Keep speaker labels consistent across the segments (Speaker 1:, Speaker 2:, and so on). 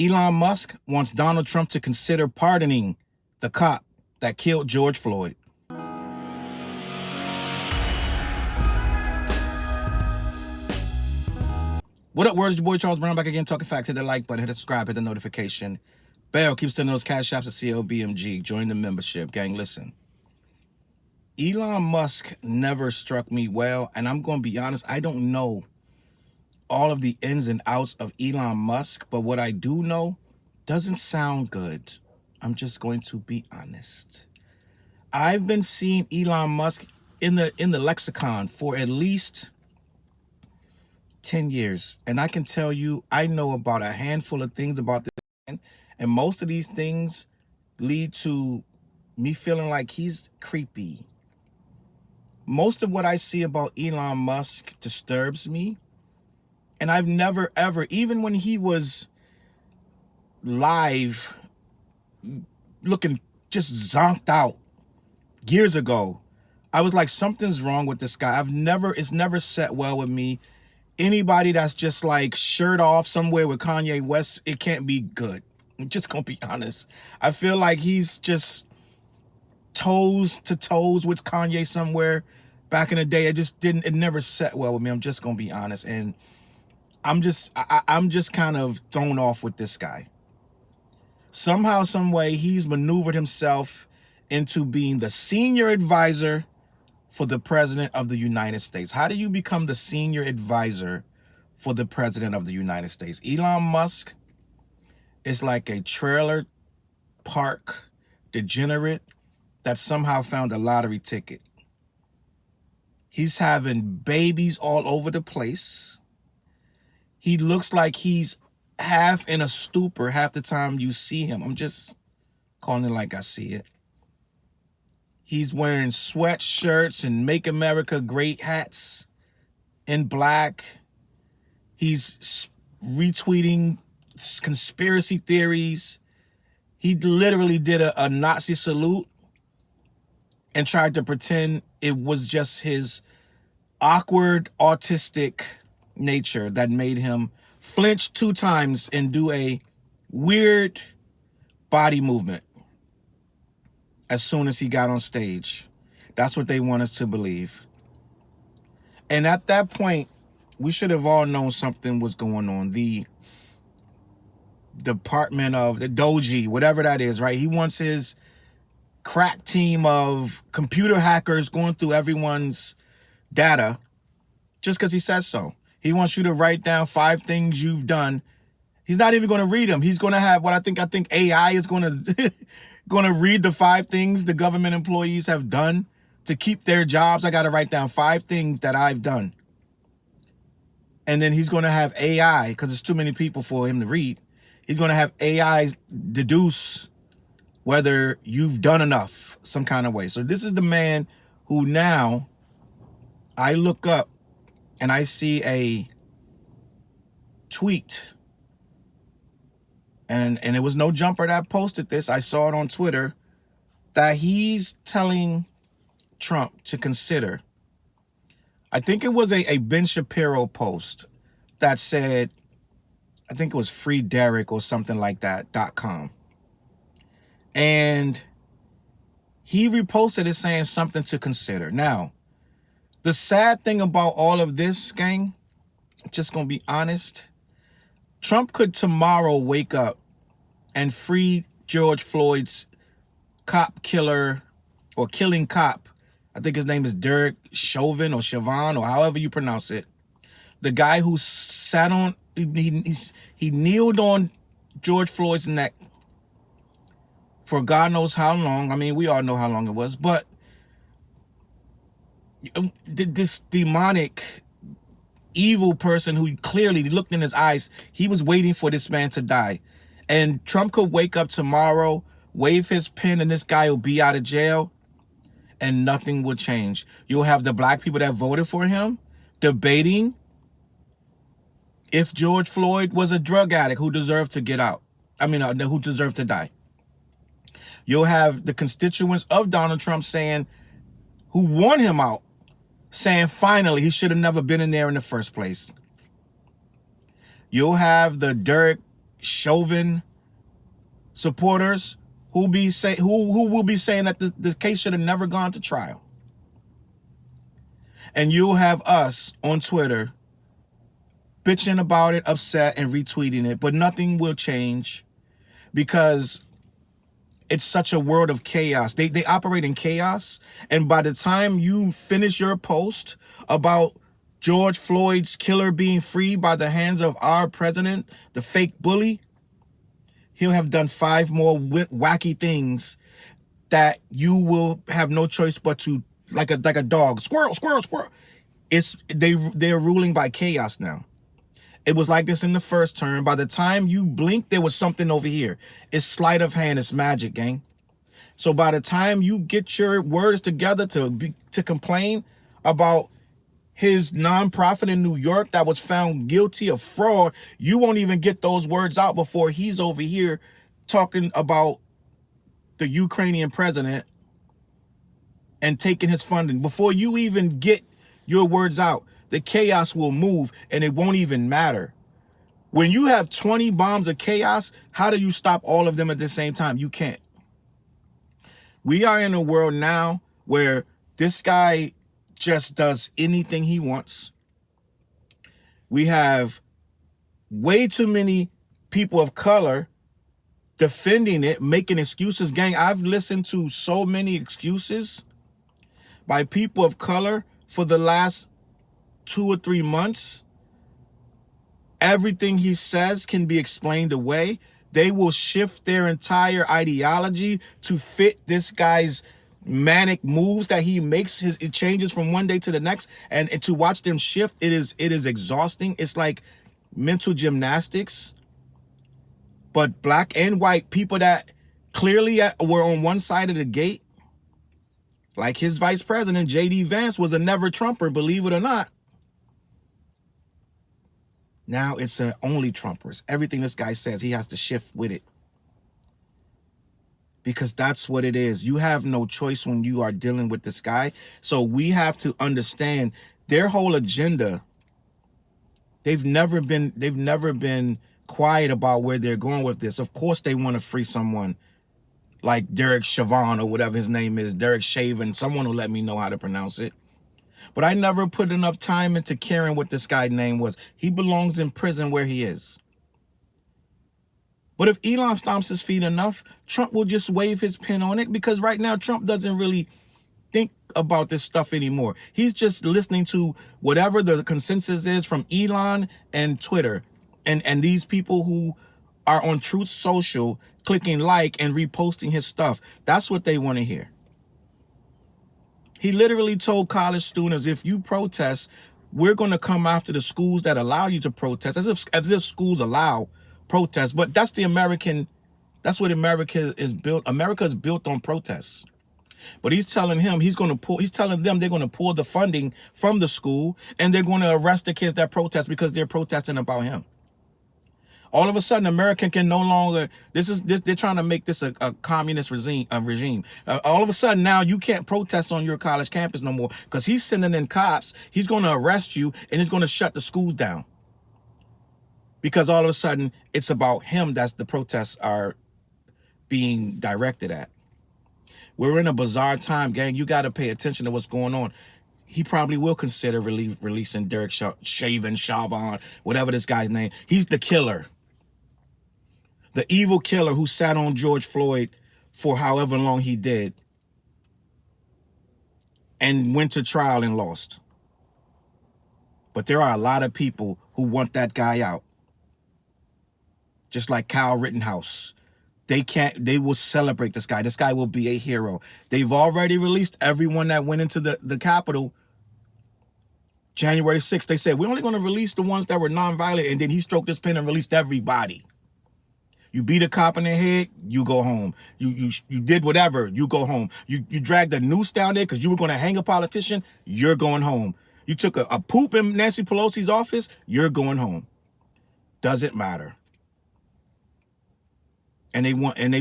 Speaker 1: Elon Musk wants Donald Trump to consider pardoning the cop that killed George Floyd. What up, words? Your boy Challz Brown back again, talking facts. Hit the like button, hit the subscribe, hit the notification bell. Keep sending those Cashaps to CLBMG. Join the membership, gang. Listen, Elon Musk never struck me well, and I'm going to be honest, I don't know all of the ins and outs of Elon Musk, but what I do know doesn't sound good. I'm just going to be honest. I've been seeing Elon Musk in the lexicon for at least 10 years, and I can tell you I know about a handful of things about this man, and most of these things lead to me feeling like he's creepy. Most of what I see about Elon Musk disturbs me. And I've never, ever, even when he was live, looking just zonked out years ago, I was like, something's wrong with this guy. It's never set well with me. Anybody that's just like shirt off somewhere with Kanye West, it can't be good. I'm just gonna be honest. I feel like he's just toes to toes with Kanye somewhere back in the day. It never set well with me. I'm just gonna be honest. And I'm just kind of thrown off with this guy. Somehow, some way, he's maneuvered himself into being the senior advisor for the president of the United States. How do you become the senior advisor for the president of the United States? Elon Musk is like a trailer park degenerate that somehow found a lottery ticket. He's having babies all over the place. He looks like he's half in a stupor half the time you see him. I'm just calling it like I see it. He's wearing sweatshirts and Make America Great hats in black. He's retweeting conspiracy theories. He literally did a Nazi salute and tried to pretend it was just his awkward, autistic nature that made him flinch 2 times and do a weird body movement as soon as he got on stage. That's what they want us to believe. And at that point, we should have all known something was going on. The Department of the Doji, whatever that is, right? He wants his crack team of computer hackers going through everyone's data just because he says so. He wants you to write down 5 things you've done. He's not even going to read them. He's going to have what I think AI is going to going to read the 5 things the government employees have done to keep their jobs. I got to write down 5 things that I've done. And then he's going to have AI, because there's too many people for him to read. He's going to have AI deduce whether you've done enough some kind of way. So this is the man who now I look up and I see a tweet, and it was no jumper that posted this. I saw it on Twitter, that he's telling Trump to consider. I think it was a Ben Shapiro post that said, I think it was Free Derek or something like that, .com. And he reposted it saying something to consider. Now, the sad thing about all of this, gang, just gonna be honest, Trump could tomorrow wake up and free George Floyd's cop killer or killing cop. I think his name is Derek Chauvin or Chauvin or however you pronounce it. The guy who sat on, he kneeled on George Floyd's neck for God knows how long. I mean, we all know how long it was, but this demonic, evil person who clearly looked in his eyes, he was waiting for this man to die. And Trump could wake up tomorrow, wave his pen, and this guy will be out of jail, and nothing will change. You'll have the black people that voted for him debating if George Floyd was a drug addict who deserved to get out. I mean, who deserved to die. You'll have the constituents of Donald Trump saying, who won him out, saying finally he should have never been in there in the first place. You'll have the Derek Chauvin supporters who will be saying that the case should have never gone to trial. And you'll have us on Twitter bitching about it, upset, and retweeting it, but nothing will change because it's such a world of chaos. They operate in chaos, and by the time you finish your post about George Floyd's killer being freed by the hands of our president, the fake bully, he'll have done 5 more wacky things that you will have no choice but to, like a dog, squirrel, squirrel, squirrel. They're ruling by chaos now. It was like this in the first term. By the time you blink, there was something over here. It's sleight of hand. It's magic, gang. So by the time you get your words together to complain about his nonprofit in New York that was found guilty of fraud, you won't even get those words out before he's over here talking about the Ukrainian president and taking his funding. Before you even get your words out, the chaos will move and it won't even matter. When you have 20 bombs of chaos, how do you stop all of them at the same time? You can't. We are in a world now where this guy just does anything he wants. We have way too many people of color defending it, making excuses. Gang, I've listened to so many excuses by people of color for the last 2 or 3 months. Everything he says can be explained away. They will shift their entire ideology to fit this guy's manic moves that he makes. It changes from one day to the next, and to watch them shift, it is exhausting. It's like mental gymnastics. But black and white people that clearly were on one side of the gate, like his vice president, J.D. Vance, was a never Trumper, believe it or not. Now it's only Trumpers. Everything this guy says, he has to shift with it. Because that's what it is. You have no choice when you are dealing with this guy. So we have to understand their whole agenda. They've never been quiet about where they're going with this. Of course they want to free someone like Derek Chauvin or whatever his name is, Derek Chauvin. Someone will let me know how to pronounce it. But I never put enough time into caring what this guy's name was. He belongs in prison where he is. But if Elon stomps his feet enough, Trump will just wave his pen on it, because right now Trump doesn't really think about this stuff anymore. He's just listening to whatever the consensus is from Elon and Twitter and these people who are on Truth Social clicking like and reposting his stuff. That's what they want to hear. He literally told college students, if you protest, we're going to come after the schools that allow you to protest, as if schools allow protest. But that's what America is built. America is built on protests. But he's telling them they're going to pull the funding from the school, and they're going to arrest the kids that protest because they're protesting about him. All of a sudden, America can no longer, they're trying to make this a communist regime. All of a sudden, now you can't protest on your college campus no more because he's sending in cops. He's going to arrest you, and he's going to shut the schools down. Because all of a sudden, it's about him that's the protests are being directed at. We're in a bizarre time, gang. You got to pay attention to what's going on. He probably will consider releasing Derek Chauvin, whatever this guy's name. He's the killer. The evil killer who sat on George Floyd for however long he did and went to trial and lost. But there are a lot of people who want that guy out. Just like Kyle Rittenhouse. They will celebrate this guy. This guy will be a hero. They've already released everyone that went into the Capitol January 6th. They said, we're only going to release the ones that were nonviolent. And then he stroked his pen and released everybody. You beat a cop in the head, you go home. You did whatever, you go home. You dragged a noose down there because you were going to hang a politician, you're going home. You took a poop in Nancy Pelosi's office, you're going home. Doesn't matter. And they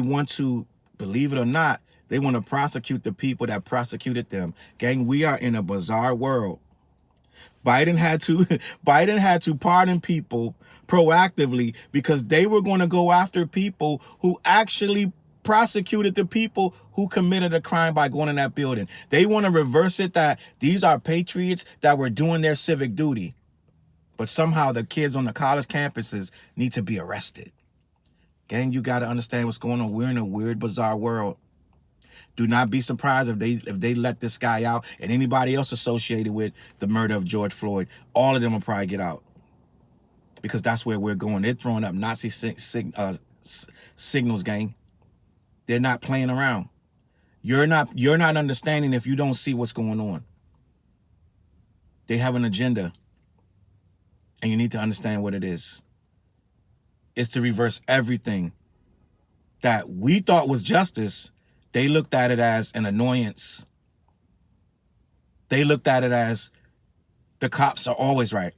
Speaker 1: want to, believe it or not, they want to prosecute the people that prosecuted them. Gang, we are in a bizarre world. Biden had to pardon people, proactively because they were going to go after people who actually prosecuted the people who committed a crime by going in that building. They want to reverse it, that these are patriots that were doing their civic duty. But somehow the kids on the college campuses need to be arrested. Gang, you got to understand what's going on. We're in a weird, bizarre world. Do not be surprised if they let this guy out and anybody else associated with the murder of George Floyd. All of them will probably get out. Because that's where we're going. They're throwing up Nazi signals, gang. They're not playing around. You're not understanding if you don't see what's going on. They have an agenda. And you need to understand what it is. It's to reverse everything that we thought was justice. They looked at it as an annoyance. They looked at it as the cops are always right.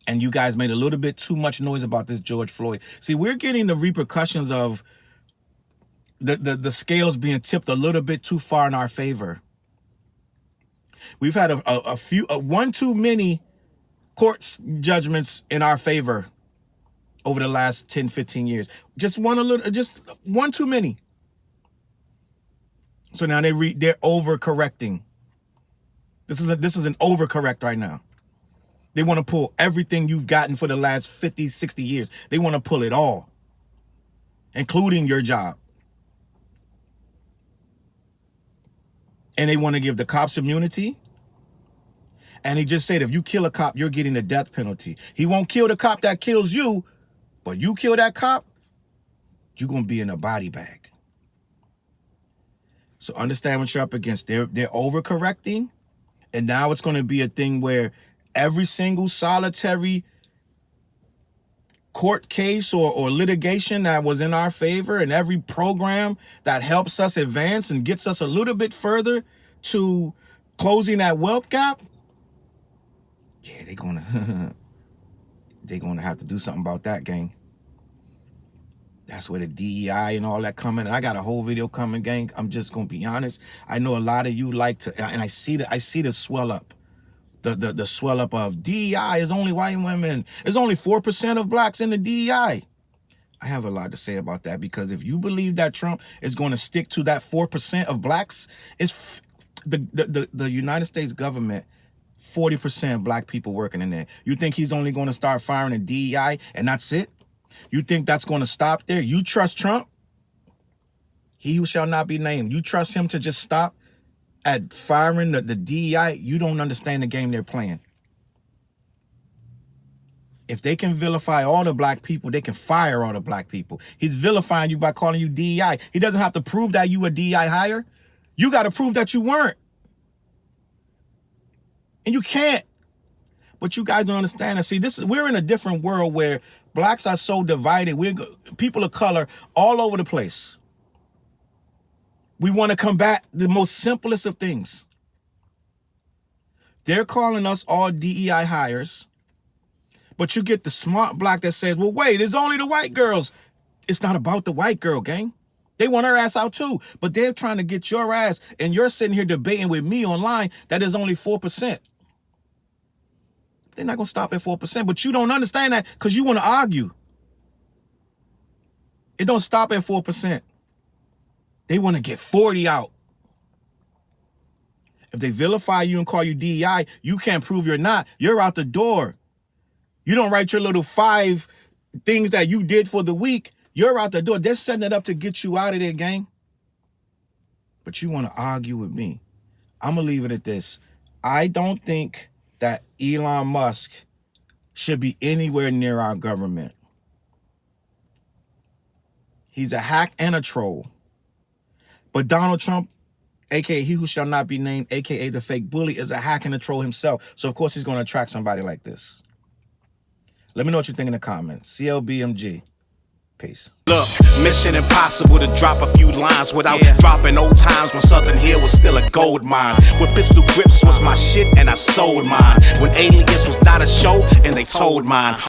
Speaker 1: And you guys made a little bit too much noise about this George Floyd. See, we're getting the repercussions of the scales being tipped a little bit too far in our favor. We've had one too many courts judgments in our favor over the last 10, 15 years. Just one too many. So now they're overcorrecting. This is an overcorrect right now. They want to pull everything you've gotten for the last 50, 60 years. They want to pull it all, including your job. And they want to give the cops immunity. And he just said, if you kill a cop, you're getting the death penalty. He won't kill the cop that kills you, but you kill that cop, you're going to be in a body bag. So understand what you're up against. They're overcorrecting. And now it's going to be a thing where every single solitary court case or litigation that was in our favor and every program that helps us advance and gets us a little bit further to closing that wealth gap, yeah, they're gonna have to do something about that, gang. That's where the DEI and all that coming. And I got a whole video coming, gang. I'm just gonna be honest. I know a lot of you like to, and I see the swell up. The swell up of DEI is only white women. There's only 4% of blacks in the DEI. I have a lot to say about that, because if you believe that Trump is going to stick to that 4% of blacks, it's the United States government, 40% black people working in there. You think he's only going to start firing a DEI and that's it? You think that's going to stop there? You trust Trump? He who shall not be named. You trust him to just stop at firing the DEI? You don't understand the game they're playing. If they can vilify all the black people, they can fire all the black people. He's vilifying you by calling you DEI. He doesn't have to prove that you a DEI hire. You got to prove that you weren't. And you can't. But you guys don't understand. And see, we're in a different world where blacks are so divided. We're people of color all over the place. We want to combat the most simplest of things. They're calling us all DEI hires. But you get the smart black that says, well, wait, it's only the white girls. It's not about the white girl, gang. They want her ass out too. But they're trying to get your ass, and you're sitting here debating with me online that is only 4%. They're not going to stop at 4%, but you don't understand that because you want to argue. It don't stop at 4%. They want to get 40 out. If they vilify you and call you DEI, you can't prove you're not. You're out the door. You don't write your little 5 things that you did for the week. You're out the door. They're setting it up to get you out of there, gang. But you want to argue with me. I'm going to leave it at this. I don't think that Elon Musk should be anywhere near our government. He's a hack and a troll. But Donald Trump, a.k.a. he who shall not be named, a.k.a. the fake bully, is a hack and a troll himself. So, of course, he's going to attract somebody like this. Let me know what you think in the comments. CLBMG. Peace.
Speaker 2: Look, mission impossible to drop a few lines without dropping old times when Southern Hill was still a gold mine. When pistol grips was my shit and I sold mine. When Alias was not a show and they told mine.